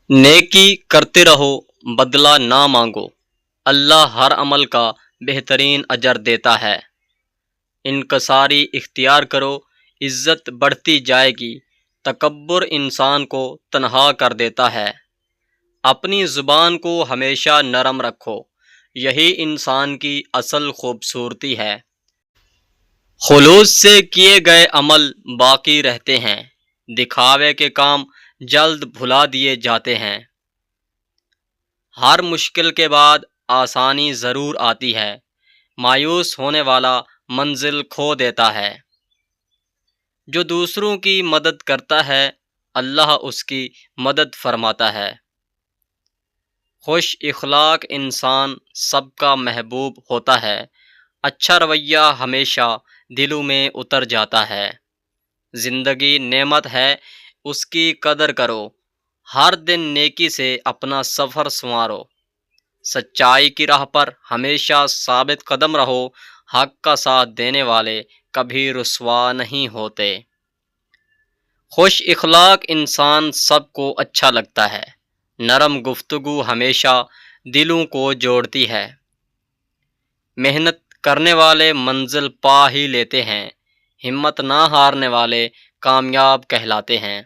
نیکی کرتے رہو، بدلہ نہ مانگو، اللہ ہر عمل کا بہترین اجر دیتا ہے۔ انکساری اختیار کرو، عزت بڑھتی جائے گی۔ تکبر انسان کو تنہا کر دیتا ہے۔ اپنی زبان کو ہمیشہ نرم رکھو، یہی انسان کی اصل خوبصورتی ہے۔ خلوص سے کیے گئے عمل باقی رہتے ہیں، دکھاوے کے کام جلد بھلا دیے جاتے ہیں۔ ہر مشکل کے بعد آسانی ضرور آتی ہے، مایوس ہونے والا منزل کھو دیتا ہے۔ جو دوسروں کی مدد کرتا ہے، اللہ اس کی مدد فرماتا ہے۔ خوش اخلاق انسان سب کا محبوب ہوتا ہے، اچھا رویہ ہمیشہ دلوں میں اتر جاتا ہے۔ زندگی نعمت ہے، اس کی قدر کرو، ہر دن نیکی سے اپنا سفر سنوارو۔ سچائی کی راہ پر ہمیشہ ثابت قدم رہو، حق کا ساتھ دینے والے کبھی رسوا نہیں ہوتے۔ خوش اخلاق انسان سب کو اچھا لگتا ہے، نرم گفتگو ہمیشہ دلوں کو جوڑتی ہے۔ محنت کرنے والے منزل پا ہی لیتے ہیں، ہمت نہ ہارنے والے کامیاب کہلاتے ہیں۔